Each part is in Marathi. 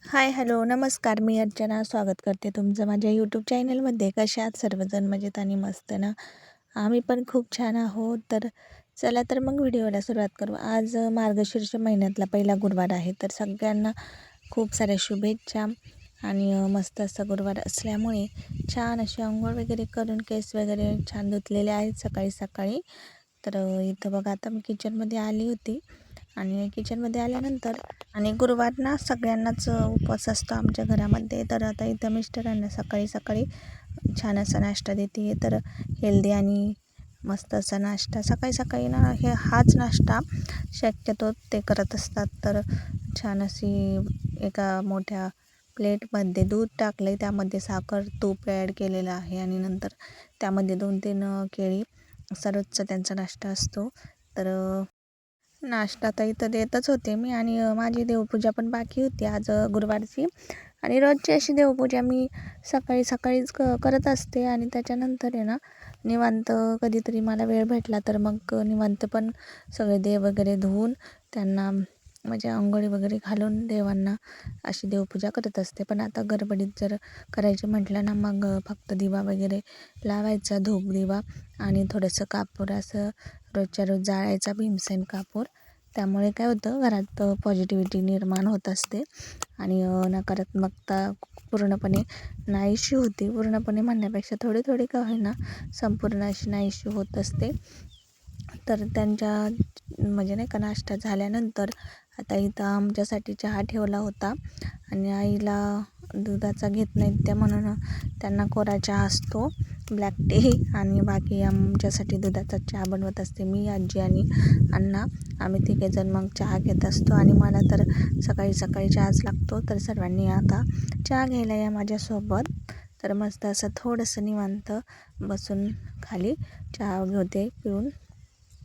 हाय, हॅलो, नमस्कार. मी अर्चना स्वागत करते तुमचं माझ्या यूट्यूब चॅनलमध्ये. कशा आहात सर्वजण? मजेत आणि मस्त ना? आम्ही पण खूप छान आहोत. तर चला तर मग व्हिडिओला सुरुवात करू. आज मार्गशीर्ष महिन्यातला पहिला गुरुवार आहे. तर सगळ्यांना खूप साऱ्या शुभेच्छा. आणि मस्त असा गुरुवार असल्यामुळे छान अशी अंघोळ वगैरे करून केस वगैरे छान धुतलेले आहेत सकाळी सकाळी. तर इथं बघा आता मी किचनमध्ये आली होती. आणि किचनमध्ये आल्यानंतर आणि गुरुवार ना सगळ्यांनाच उपवास असतो आमच्या घरामध्ये. तर आता इथं मिस्टरांना सकाळी सकाळी छान असा नाश्ता देते. तर हेल्दी आणि मस्त असा नाश्ता सकाळी सकाळी ना हाच नाश्ता शक्यतो ते करत असतात. तर छान अशी एका मोठ्या प्लेटमध्ये दूध टाकले, त्यामध्ये साखर तूप ॲड केलेलं आहे आणि नंतर त्यामध्ये 2-3 केळी असा रोजचा त्यांचा नाश्ता असतो. तर नाश्ता तर इथं देतच होते मी. आणि माझी देवपूजा पण बाकी होती आज गुरुवारची. आणि रोजची अशी देवपूजा मी सकाळी सकाळीच करत असते. आणि त्याच्यानंतर आहे ना निवांत कधीतरी मला वेळ भेटला तर मग निवांत पण सगळे देव वगैरे धुवून त्यांना म्हणजे अंघोळी वगैरे घालून देवांना अशी देवपूजा करत असते. पण आता गडबडीत जर करायची म्हटलं ना मग फक्त दिवा वगैरे लावायचा, धूप दिवा आणि थोडंसं कापूर असं रोजच्या रोज जाळायचा, भीमसेन कापूर. त्यामुळे काय होतं, घरात पॉझिटिव्हिटी निर्माण होत असते आणि नकारात्मकता पूर्णपणे नाहीशी होती. पूर्णपणे म्हणण्यापेक्षा थोडी थोडी का होईना संपूर्ण अशी नाहीशी होत असते. तर त्यांच्या म्हणजे नाही का नाश्ता झाल्यानंतर आता इथं आमच्यासाठी चहा ठेवला होता. आणि आईला दुधाचा घेत नाहीत त्या, म्हणून त्यांना कोरा चहा असतो, ब्लॅक टी. आणि बाकी आमच्यासाठी दुधाचा चहा बनवत असते मी, आजी आणि अण्णा. आम्ही तिघेजण मग चहा घेत असतो. आणि मला तर सकाळी सकाळी चहाच लागतो. तर सर्वांनी आता चहा घ्यायला या माझ्यासोबत. तर मस्त असं थोडंसं निवांत बसून खाली चहा घेते पिऊन.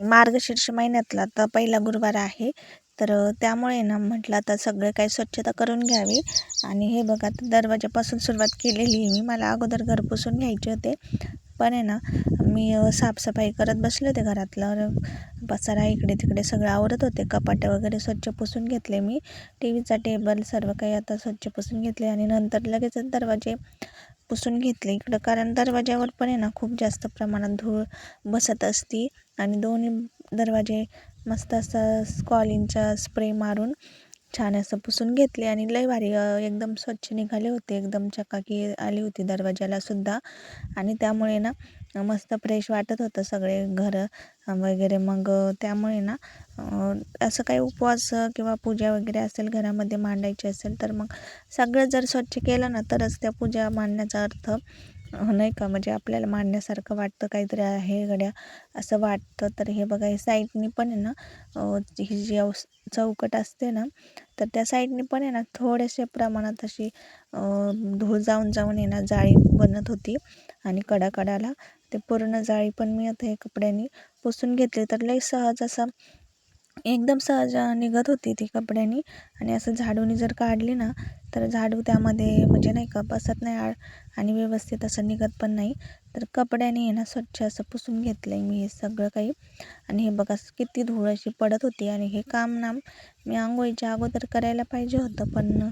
मार्गशीर्ष महिन्यातला तर पहिला गुरुवार आहे. तर त्यामुळे ना म्हटलं आता सगळे काही स्वच्छता करून घ्यावी. आणि हे बघा आता दरवाजापासून सुरुवात केलेली आहे मी. मला अगोदर घर पुसून घ्यायचे होते, पण आहे ना मी साफसफाई करत बसले होते. घरातलं पसारा इकडे तिकडे सगळं आवरत होते. कपाटे वगैरे स्वच्छ पुसून घेतले मी, टी व्हीचा टेबल सर्व काही आता स्वच्छ पुसून घेतले. आणि नंतर लगेचच दरवाजे पुसून घेतले इकडं, कारण दरवाज्यावर पण आहे ना खूप जास्त प्रमाणात धूळ बसत असती. आणि दोन्ही दरवाजे मस्त असं स्कॉलिनचा स्प्रे मारून छान असं पुसून घेतले. आणि लय भारी एकदम स्वच्छ निघाले होते, एकदम चकाकी आली होती दरवाजाला सुद्धा. आणि त्यामुळे ना मस्त फ्रेश वाटत होतं सगळे घर वगैरे. मग त्यामुळे ना असं काही उपवास किंवा पूजा वगैरे असेल घरामध्ये मांडायची असेल तर मग सगळं जर स्वच्छ केलं ना तरच त्या पूजा मांडण्याचा अर्थ नाही का, म्हणजे आपल्याला मांडण्यासारखं वाटतं, काहीतरी आहे गड्या असं वाटतं. तर हे बघा हे साईडनी पण आहे ना ही जी चौकट असते ना, तर त्या साईडनी पण आहे ना थोड्याशा प्रमाणात अशी धूळ जाऊन जाऊन आहे ना जाळी बनत होती. आणि कडाकडाला ते पूर्ण जाळी पण मी आता हे कपड्यांनी पुसून घेतले. तर लई सहज असं एकदम सहज निघत होती ती कपड्यांनी. आणि असं झाडूनी जर काढली ना तर झाडू त्यामध्ये म्हणजे नाही का बसत नाही आणि व्यवस्थित असं निघत पण नाही. तर कपड्याने आहे ना स्वच्छ असं पुसून घेतलं आहे मी हे सगळं काही. आणि हे बघा किती धूळ अशी पडत होती. आणि हे काम ना मी आंघोळीच्या अगोदर करायला पाहिजे होतं, पण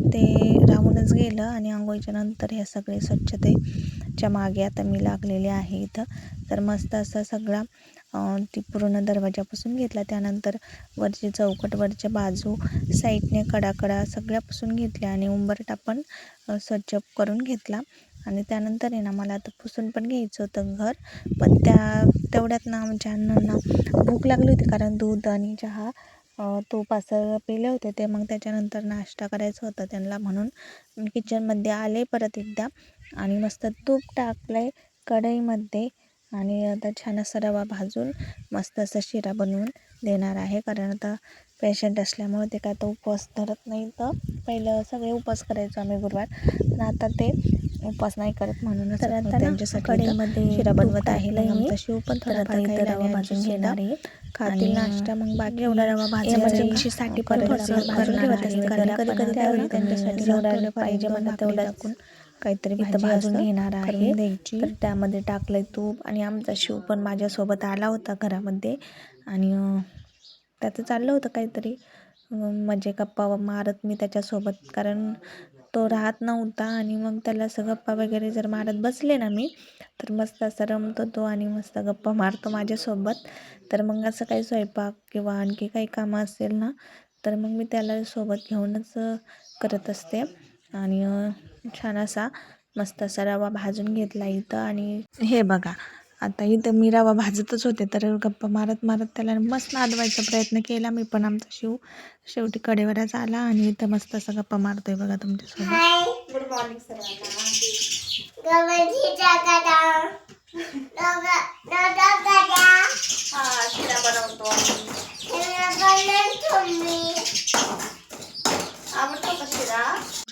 ते राहूनच गेलं. आणि आंघोळीच्या नंतर हे सगळे स्वच्छतेच्या मागे आता मी लागलेले आहे इथं. तर मस्त असं सगळा ती पूर्ण दरवाजा पुसून घेतला. त्यानंतर वरची चौकट, वरच्या बाजू, साईडने कडाकडा सगळ्या पुसून घेतल्या. आणि उंबरठा पण स्वच्छ करून घेतला. आणि त्यानंतर आहे ना मला आता पुसून पण घ्यायचं होतं घर. पण तेवढ्यात ना आमच्या अण्णांना भूक लागली होती, कारण दूध आणि चहा तूप असं पिले होते ते. मग त्याच्यानंतर नाश्ता करायचा होता त्यांना, म्हणून किचनमध्ये आले परत एकदा. आणि मस्त तूप टाकलं आहे कढईमध्ये. आणि आता छान असा रवा भाजून मस्त असा शिरा बनवून देणार आहे, कारण आता पेशंट असल्यामुळे ते काय आता उपवास धरत नाही. तर पहिलं सगळे उपवास करायचो आम्ही गुरुवार, पण आता ते उपवास नाही करत, म्हणूनच तर आता त्यांच्यासाठी कढईमध्ये शिरा बनवत आहे. मग आमचा शिव पण थोडाफार खाईल रवा भाजून घेणार आहे, खातील नाश्ता. मग बाकी एवढा रवा भाजून एमर्जन्सीसाठी पण थोडाफार भाजून ठेवत असते, कारण कधी कधी त्यावेळी त्यांच्यासाठी जेवढा पाहिजे मला तेवढा काहीतरी भाजी भाजून घेणार आहे द्यायची. तर त्यामध्ये टाकलंय तूप. आणि आमचा शिव पण माझ्यासोबत आला होता घरामध्ये. आणि त्याचं चाललं होतं काहीतरी म्हणजे गप्पा मारत मी त्याच्यासोबत, कारण तो राहत नव्हता आणि मग त्याला असं गप्पा वगैरे जर मारत बसले ना मी, तर मस्त असं रमतो तो आणि मस्त गप्पा मारतो माझ्यासोबत. तर मग असं काही स्वयंपाक किंवा आणखी काही कामं असेल ना, तर मग मी त्याला सोबत घेऊनच करत असते. आणि छान असा मस्त असा रवा भाजून घेतला इथं. आणि हे बघा, आता इथं मी रवा भाजतच होते, तर गप्पा मारत मारत त्याला मस्त नादवायचा प्रयत्न केला मी, पण आमचा शेवटी कडेवरच आला आणि इथं मस्त असा गप्पा मारतोय बघा तुमच्यासोबत. गुड मॉर्निंग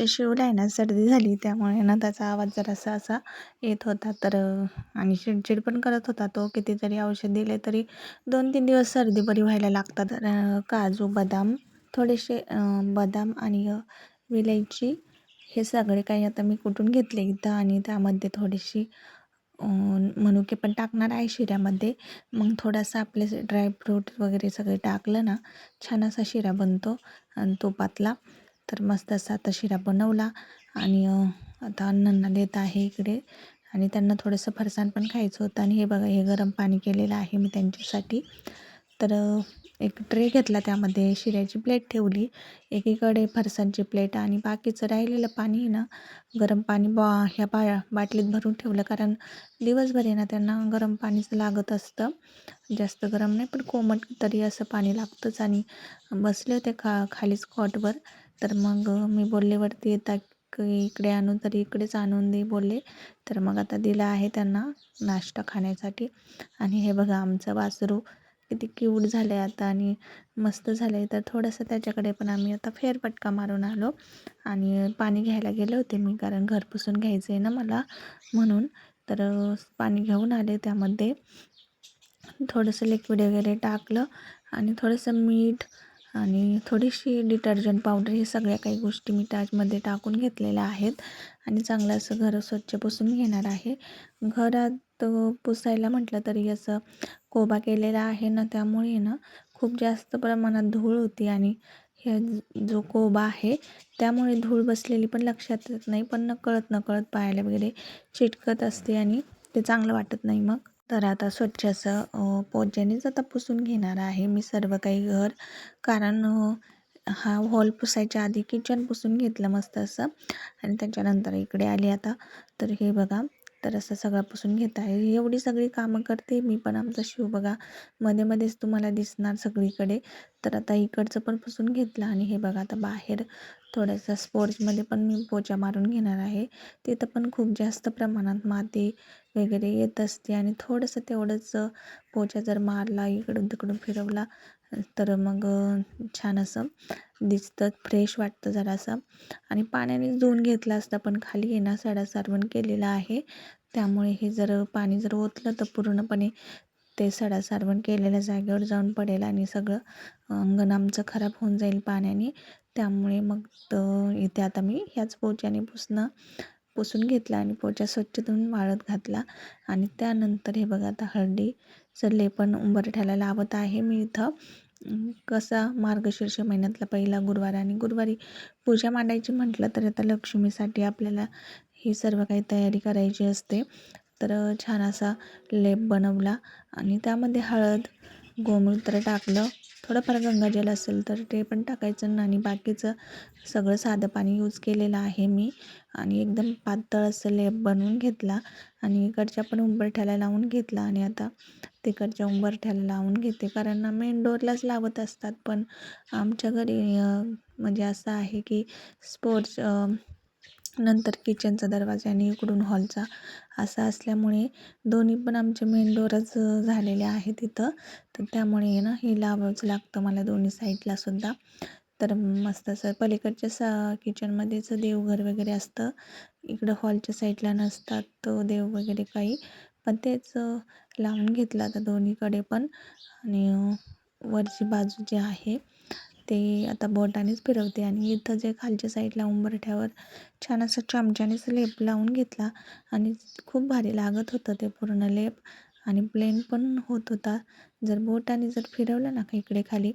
शिवला आहे ना सर्दी झाली, त्यामुळे ना त्याचा आवाज जरासा असा येत होता. तर आणि चिडचिड पण करत होता तो. कितीतरी औषध दिले तरी 2-3 दिवस सर्दी बरी व्हायला लागतात. तर काजू बदाम थोडेसे, बदाम आणि विलायची हे सगळे काही आता मी कुटून घेतले इथं. आणि त्यामध्ये थोडीशी मनुके पण टाकणार आहे शिऱ्यामध्ये. मग थोडासा आपले ड्रायफ्रूट वगैरे सगळे टाकलं ना, छान असा शिरा बनतो आणि तुपातला. तर मस्त असा आता शिरा बनवला आणि आता अण्णांना देत आहे इकडे. आणि त्यांना थोडंसं फरसाण पण खायचं होतं. आणि हे बघा, हे गरम पाणी केलेलं आहे मी त्यांच्यासाठी. तर एक ट्रे घेतला, त्यामध्ये शिऱ्याची प्लेट ठेवली, एकीकडे फरसाणची प्लेट, आणि बाकीचं राहिलेलं पाणी ना, गरम पाणी ह्या बाटलीत भरून ठेवलं. कारण दिवसभर आहे ना त्यांना गरम पाणीच लागत असतं, जास्त गरम नाही पण कोमट तरी असं पाणी लागतंच. आणि बसले होते खालीच कॉटवर. तर मग मी बोलले वरती येता की इकडे आणून, तरी इकडेच आणून दे बोलले. तर मग आता दिलं आहे त्यांना नाश्ता खाण्यासाठी. आणि हे बघा, आमचं वासरू किती क्यूट झालं आहे आता आणि मस्त झालं आहे. तर थोडंसं त्याच्याकडे पण आम्ही आता फेरफटका मारून आलो. आणि पाणी घ्यायला गेले होते मी, कारण घर पुसून घ्यायचं आहे ना मला, म्हणून. तर पाणी घेऊन आले, त्यामध्ये थोडंसं लिक्विड वगैरे टाकलं आणि थोडंसं मीठ आणि थोडीशी डिटर्जंट पावडर, हे सगळ्या काही गोष्टी मी त्यामध्ये टाकून घेतलेल्या आहेत. आणि चांगलं असं घर स्वच्छ पुसून घेणार आहे. घरात पुसायला म्हटलं तरी असं कोबा केलेला आहे ना, त्यामुळे ना खूप जास्त प्रमाणात धूळ होती. आणि हे जो कोबा आहे त्यामुळे धूळ बसलेली पण लक्षात येत नाही, पण नकळत पायाला वगैरे चिटकत असते आणि ते चांगलं वाटत नाही मग. तर आता स्वच्छ असं पोछानीच आता पुसून घेणार आहे मी सर्व काही घर. कारण हा हॉल पुसायच्या आधी किचन पुसून घेतलं मस्त असं. आणि त्याच्यानंतर इकडे आले आता. तर हे बघा, तर असं सगळं पुसून घेत आहे. एवढी सगळी कामं करते मी, पण आमचा शिव बघा मध्येच तुम्हाला दिसणार सगळीकडे. तर आता इकडचं पण पुसून घेतलं. आणि हे बघा, आता बाहेर थोडंसं स्पोर्ट्समध्ये पण मी पोछा मारून घेणार आहे. तिथं पण खूप जास्त प्रमाणात माती वगैरे येत असते. आणि थोडंसं तेवढंच पोछा जर मारला, इकडून तिकडून फिरवला, तर मग छान असं दिसतं, फ्रेश वाटतं जरासं. आणि पाण्याने धुवून घेतलं असतं, पण खाली आहे ना सडा सारवण केलेलं आहे, त्यामुळे हे जर पाणी जर ओतलं तर पूर्णपणे ते सडा सारवण केलेल्या जागेवर जाऊन पडेल आणि सगळं अंगण आमचं खराब होऊन जाईल पाण्याने. त्यामुळे मग इथे आता मी ह्याच पोछाने पुसून घेतला आणि पोछा स्वच्छ धुवून वाळत घातला. आणि त्यानंतर हे बघा, आता हळदीचं लेपन उंबरठ्याला लावत आहे मी इथं. कसा मार्गशीर्ष महिन्यातला पहिला गुरुवार, आणि गुरुवारी पूजा मांडायची म्हटलं तर आता लक्ष्मीसाठी आपल्याला ही सर्व काही तयारी करायची असते. तर छान असा लेप बनवला आणि त्यामध्ये हळद, गोमूत्र टाकलं, थोडंफार गंगाजल असेल तर ते पण टाकायचं. आणि बाकीचं सगळं साधं पाणी यूज केलेलं आहे मी. आणि एकदम पातळ असं लेप बनवून घेतला आणि इकडच्या पण उंबरठ्याला लावून घेतला. आणि आता तिकडच्या उंबरठ्याला लावून घेते, कारण मेन डोअरलाच लावत असतात. पण आमच्या घरी म्हणजे असं आहे की स्पोर्ट्स नंतर किचनचा दरवाजा आणि इकडून हॉलचा असा असल्यामुळे दोन्ही पण आमचे मेन डोअरच झालेले आहे तिथं. तर त्यामुळे ना हे लावावंच लागतं मला दोन्ही साईडला सुद्धा. तर मस्त असं पलीकडच्या किचनमध्येच देवघर वगैरे असतं, इकडं हॉलच्या साईडला नसतात तो देव वगैरे काही. पण तेच लावून घेतलं आता दोन्हीकडे पण. आणि वरची बाजू जी आहे ते आता बोटानेच फिरवते. आणि इथं जे खालच्या साईडला उंबरठ्यावर छान असं चमच्यानेच लेप लावून घेतला आणि खूप भारी लागत होतं ते पूर्ण लेप. आणि प्लेन पण होत होता. जर बोटाने जर फिरवलं ना का इकडे खाली,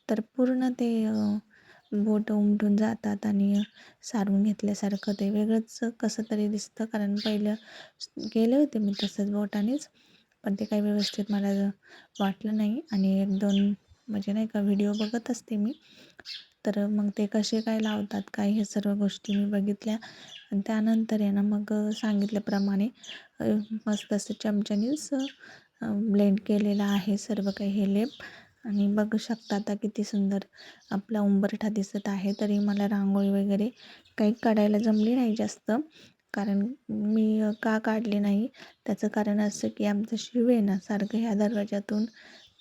तर पूर्ण ते बोटं उमटून जातात आणि सारून घेतल्यासारखं ते वेगळंच कसं तरी दिसतं. कारण पहिलं गेले होते मी तसंच बोटानेच, पण ते काही व्यवस्थित मला वाटलं नाही. आणि 1-2 म्हणजे नाही का व्हिडिओ बघत असते मी, तर मग ते कसे काय लावतात काय हे सर्व गोष्टी मी बघितल्या. आणि त्यानंतर आहे ना मग सांगितल्याप्रमाणे मस्त असं चमच्यानेच ब्लेंड केलेलं आहे सर्व काही हे लेप. आणि बघू शकता आता किती सुंदर आपला उंबरठा दिसत आहे. तरी मला रांगोळी वगैरे काही काढायला जमली नाही जास्त. कारण मी का काढली नाही त्याचं कारण असं की आमचं शिव आहे ना सारखं ह्या दरवाजातून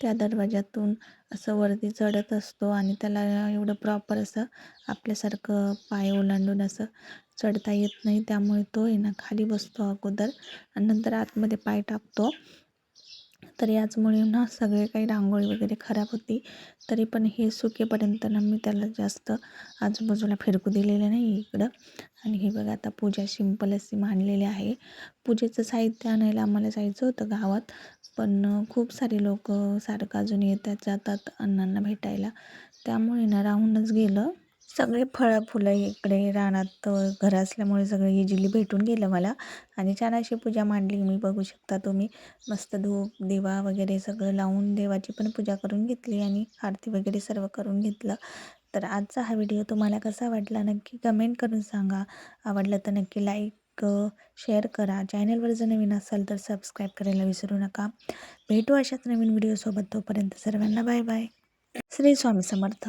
त्या दरवाजातून असं वरती चढत असतो आणि त्याला एवढं प्रॉपर असं आपल्यासारखं पाय ओलांडून असं चढता येत नाही. त्यामुळे तो आहे ना खाली बसतो अगोदर आणि नंतर आतमध्ये पाय टाकतो. तर याचमुळे ना सगळे काही रांगोळी वगैरे खराब होती. तरी पण हे सुकेपर्यंत ना मी त्याला जास्त आजूबाजूला फिरकू दिलेलं नाही इकडं. आणि हे बघा आता पूजा सिंपल अशी मांडलेली आहे. पूजेचं साहित्य आणायला आम्हाला जायचं होतं गावात, पण खूप सारे लोक सारखं अजून येतात जातात अण्णांना भेटायला, त्यामुळे ना राहूनच गेलं. सगळे फळं फुलं इकडे रानात घर असल्यामुळे सगळं इझिली भेटून गेलं मला. आणि छान अशी पूजा मांडली मी, बघू शकता तुम्ही. मस्त धूप दिवा वगैरे सगळं लावून देवाची पण पूजा करून घेतली आणि आरती वगैरे सर्व करून घेतलं. तर आजचा हा व्हिडिओ तुम्हाला कसा वाटला नक्की कमेंट करून सांगा. आवडलं तर नक्की लाईक शेअर करा. चॅनलवर जर नवीन असाल तर सबस्क्राईब करायला विसरू नका. भेटू अशाच नवीन व्हिडिओसोबत. तोपर्यंत सर्वांना बाय बाय. श्री स्वामी समर्थ.